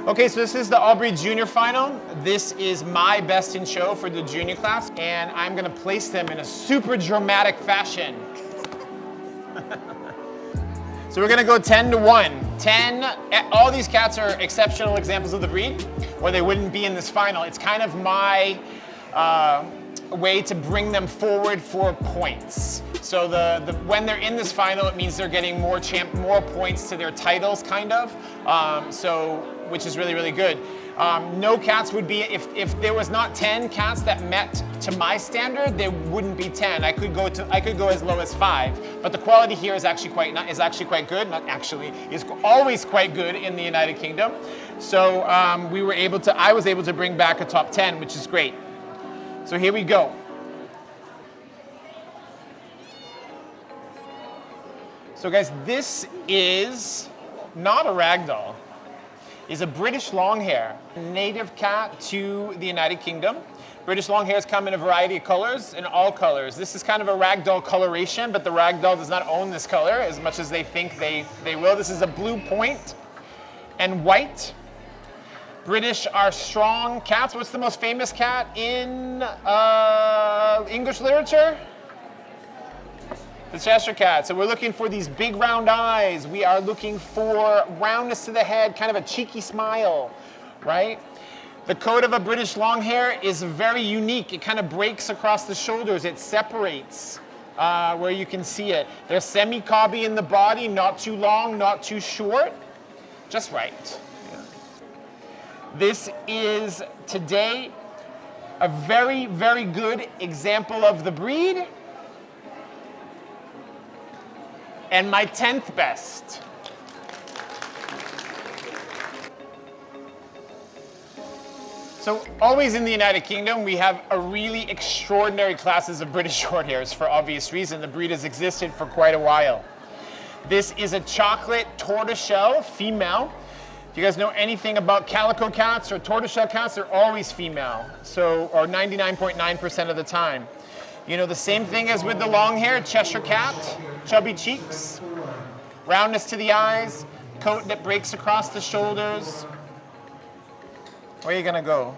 Okay, so this is the Aubrey Junior Final. This is my best in show for the junior class, and I'm gonna place them in a super dramatic fashion. So we're gonna go 10 to 1. 10, all these cats are exceptional examples of the breed, or they wouldn't be in this final. It's kind of my way to bring them forward for points. So when they're in this final, it means they're getting more points to their titles, kind of. Which is really, really good. No cats would be, if there was not 10 cats that met to my standard, there wouldn't be 10. I could go as low as 5, but the quality here is actually quite good. Not actually, is always quite good in the United Kingdom. So I was able to bring back a top 10, which is great. So here we go. So guys, this is not a ragdoll. Is a British Longhair, native cat to the United Kingdom. British Longhairs come in a variety of colors, in all colors. This is kind of a ragdoll coloration, but the ragdoll does not own this color as much as they think they will. This is a blue point and white. British are strong cats. What's the most famous cat in English literature? The Cheshire Cat. So we're looking for these big round eyes. We are looking for roundness to the head, kind of a cheeky smile, right? The coat of a British Longhair is very unique. It kind of breaks across the shoulders. It separates where you can see it. They're semi-cobby in the body, not too long, not too short, just right. Yeah. This is today a very, very good example of the breed. And my 10th best. So always in the United Kingdom, we have a really extraordinary classes of British Shorthairs for obvious reason. The breed has existed for quite a while. This is a chocolate tortoiseshell female. If you guys know anything about calico cats or tortoiseshell cats, they're always female. So, or 99.9% of the time. You know, the same thing as with the Longhair, Cheshire Cat, chubby cheeks, roundness to the eyes, coat that breaks across the shoulders. Where are you gonna go?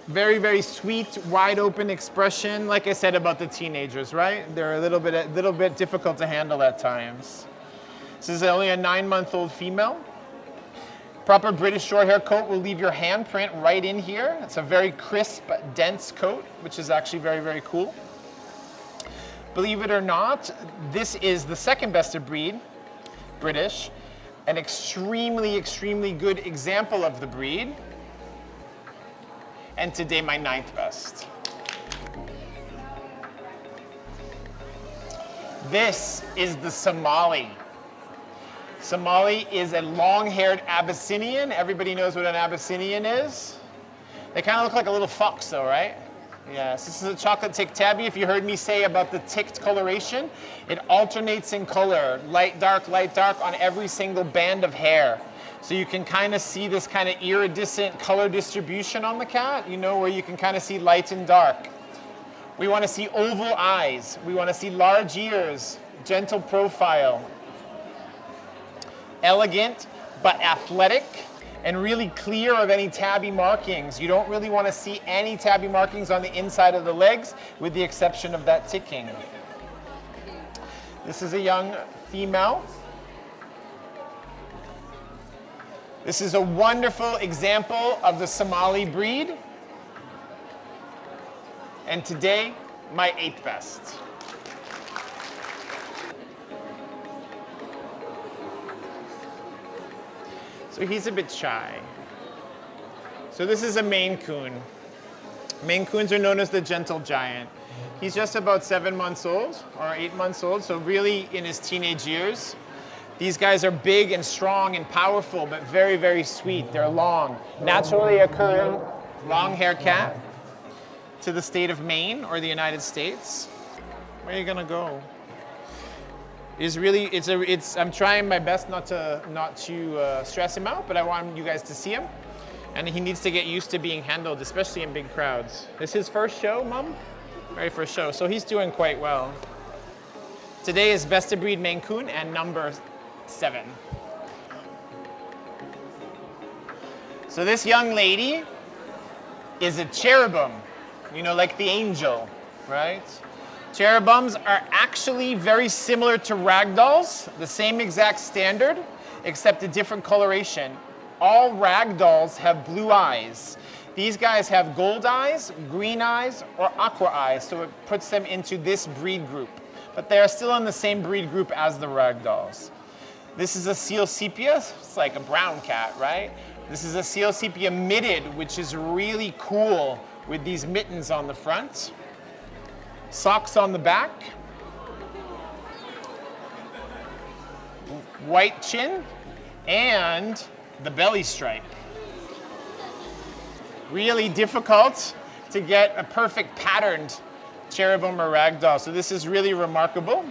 Very, very sweet, wide open expression. Like I said about the teenagers, right? They're a little bit difficult to handle at times. This is only a 9-month-old female. Proper British Shorthair coat will leave your handprint right in here. It's a very crisp, dense coat, which is actually very, very cool. Believe it or not, this is the second best of breed, British, an extremely, extremely good example of the breed, and today my 9th best. This is the Somali. Somali is a long-haired Abyssinian. Everybody knows what an Abyssinian is. They kind of look like a little fox though, right? Yes, this is a chocolate tick tabby. If you heard me say about the ticked coloration, it alternates in color, light, dark, on every single band of hair. So you can kind of see this kind of iridescent color distribution on the cat, you know, where you can kind of see light and dark. We want to see oval eyes. We want to see large ears, gentle profile. Elegant, but athletic, and really clear of any tabby markings. You don't really want to see any tabby markings on the inside of the legs, with the exception of that ticking. This is a young female. This is a wonderful example of the Somali breed. And today, my 8th best. So he's a bit shy. So this is a Maine Coon. Maine Coons are known as the gentle giant. He's just about 7 months old, or 8 months old, so really in his teenage years. These guys are big and strong and powerful, but very, very sweet. They're long. Naturally occurring long-hair cat to the state of Maine or the United States. Where are you gonna go? I'm trying my best not to stress him out, but I want you guys to see him. And he needs to get used to being handled, especially in big crowds. This is his first show, Mom? Very first show, so he's doing quite well. Today is best of breed Maine Coon and number 7. So this young lady is a cherubim, you know, like the angel, right? Cherubims are actually very similar to ragdolls, the same exact standard, except a different coloration. All ragdolls have blue eyes. These guys have gold eyes, green eyes, or aqua eyes, so it puts them into this breed group. But they are still in the same breed group as the ragdolls. This is a seal sepia. It's like a brown cat, right? This is a seal sepia mitted, which is really cool with these mittens on the front. Socks on the back. White chin and the belly stripe. Really difficult to get a perfect patterned cherubim or ragdoll. So this is really remarkable.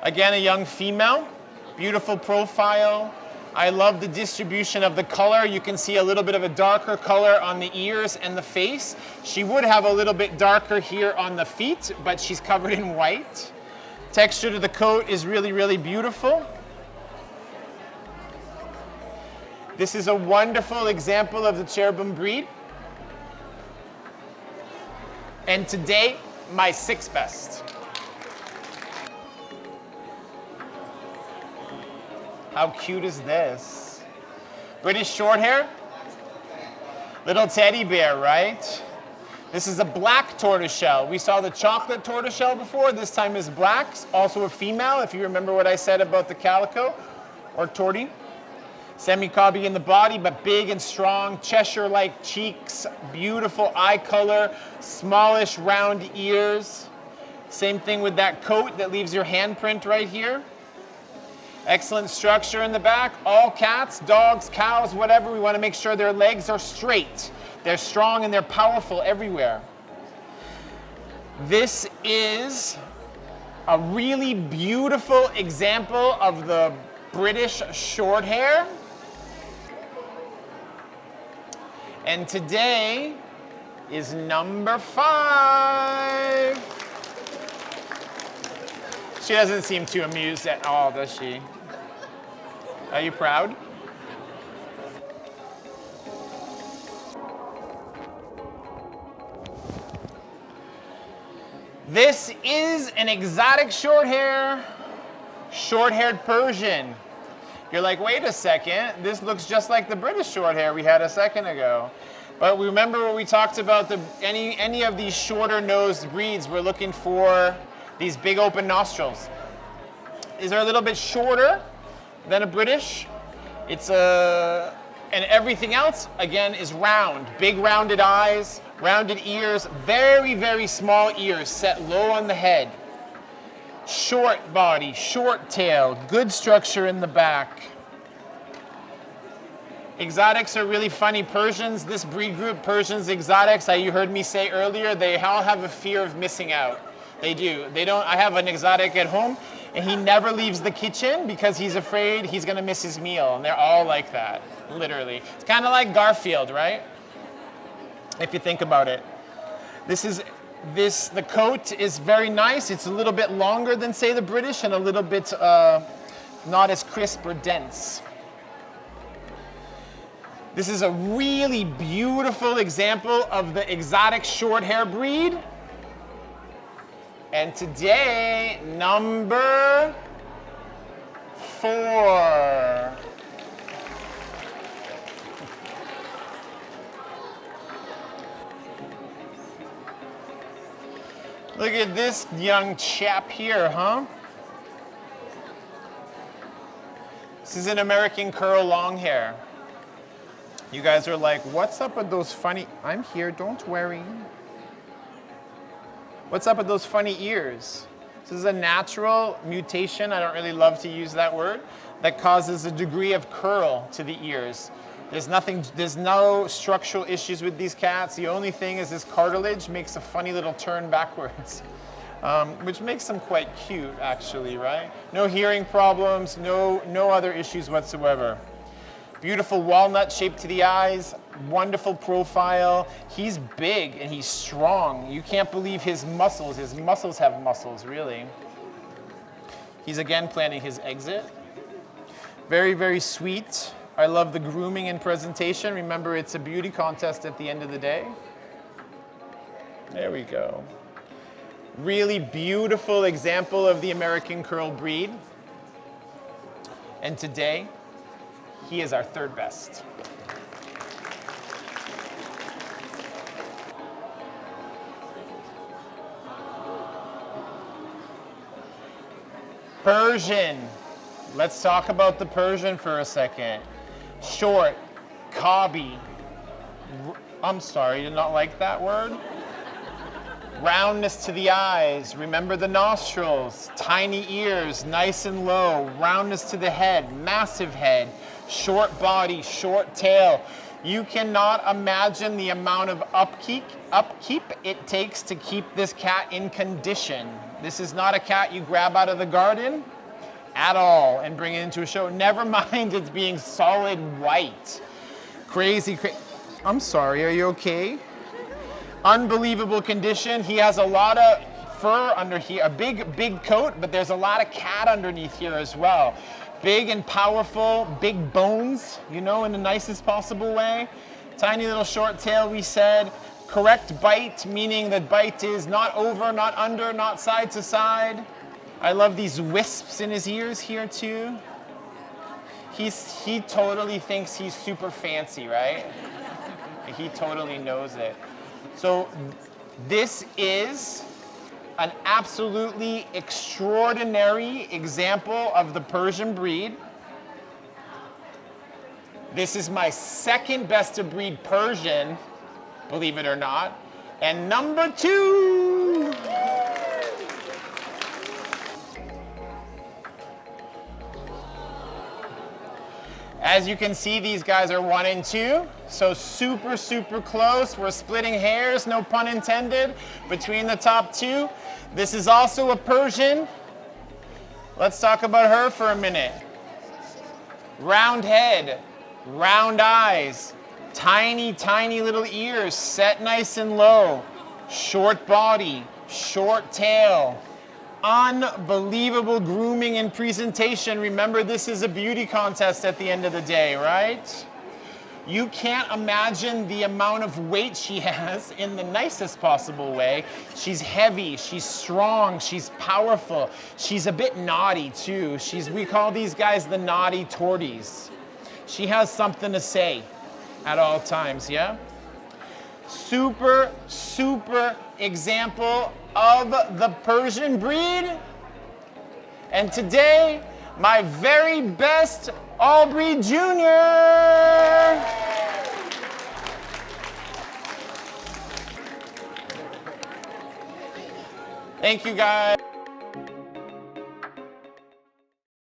Again, a young female, beautiful profile. I love the distribution of the color. You can see a little bit of a darker color on the ears and the face. She would have a little bit darker here on the feet, but she's covered in white. Texture to the coat is really, really beautiful. This is a wonderful example of the cherubim breed. And today, my 6th best. How cute is this? British Shorthair. Little teddy bear, right? This is a black tortoiseshell. We saw the chocolate tortoiseshell before. This time is black. Also a female, if you remember what I said about the calico or tortie. Semi-cobby in the body, but big and strong. Cheshire-like cheeks, beautiful eye color, smallish round ears. Same thing with that coat that leaves your handprint right here. Excellent structure in the back. All cats, dogs, cows, whatever, we want to make sure their legs are straight. They're strong and they're powerful everywhere. This is a really beautiful example of the British Shorthair. And today is number 5. She doesn't seem too amused at all, does she? Are you proud? This is an exotic short-haired Persian. You're like, wait a second, this looks just like the British Shorthair we had a second ago. But remember what we talked about, any of these shorter nosed breeds, we're looking for these big open nostrils. These are a little bit shorter than a British. And everything else, again, is round. Big rounded eyes, rounded ears, very, very small ears set low on the head. Short body, short tail, good structure in the back. Exotics are really funny. Persians, this breed group, Persians, exotics, you heard me say earlier, they all have a fear of missing out. They do. I have an exotic at home, and he never leaves the kitchen because he's afraid he's gonna miss his meal, and they're all like that, literally. It's kind of like Garfield, right? If you think about it. The coat is very nice. It's a little bit longer than, say, the British, and a little bit not as crisp or dense. This is a really beautiful example of the exotic short-hair breed. And today, number 4. Look at this young chap here, huh? This is an American curl Longhair. You guys are like, what's up with those funny... I'm here, don't worry. What's up with those funny ears? This is a natural mutation, I don't really love to use that word, that causes a degree of curl to the ears. There's no structural issues with these cats. The only thing is this cartilage makes a funny little turn backwards, which makes them quite cute, actually, right? No hearing problems, no other issues whatsoever. Beautiful walnut shape to the eyes, wonderful profile. He's big and he's strong. You can't believe his muscles. His muscles have muscles, really. He's again planning his exit. Very, very sweet. I love the grooming and presentation. Remember, it's a beauty contest at the end of the day. There we go. Really beautiful example of the American curl breed. And today, he is our third best. Persian. Let's talk about the Persian for a second. Short, cobby. I'm sorry, I did not like that word. Roundness to the eyes. Remember the nostrils. Tiny ears, nice and low. Roundness to the head, massive head. Short body, short tail. You cannot imagine the amount of upkeep it takes to keep this cat in condition. This is not a cat you grab out of the garden at all and bring it into a show. Never mind it's being solid white. Crazy. I'm sorry, are you okay? Unbelievable condition. He has a lot of fur under here, a big coat, but there's a lot of cat underneath here as well. Big and powerful, big bones, you know, in the nicest possible way. Tiny little short tail, we said. Correct bite, meaning that bite is not over, not under, not side to side. I love these wisps in his ears here too. He totally thinks he's super fancy, right? He totally knows it. So this is an absolutely extraordinary example of the Persian breed. This is my second best of breed Persian, believe it or not, and number 2. As you can see, these guys are 1 and 2, so super, super close. We're splitting hairs, no pun intended, between the top 2. This is also a Persian. Let's talk about her for a minute. Round head, round eyes, tiny, tiny little ears, set nice and low, short body, short tail. Unbelievable grooming and presentation. Remember, this is a beauty contest at the end of the day, right? You can't imagine the amount of weight she has in the nicest possible way. She's heavy, she's strong, she's powerful. She's a bit naughty too. We call these guys the naughty torties. She has something to say at all times, yeah? Super, super example of the Persian breed. And today, my very best all-breed junior. Thank you, guys.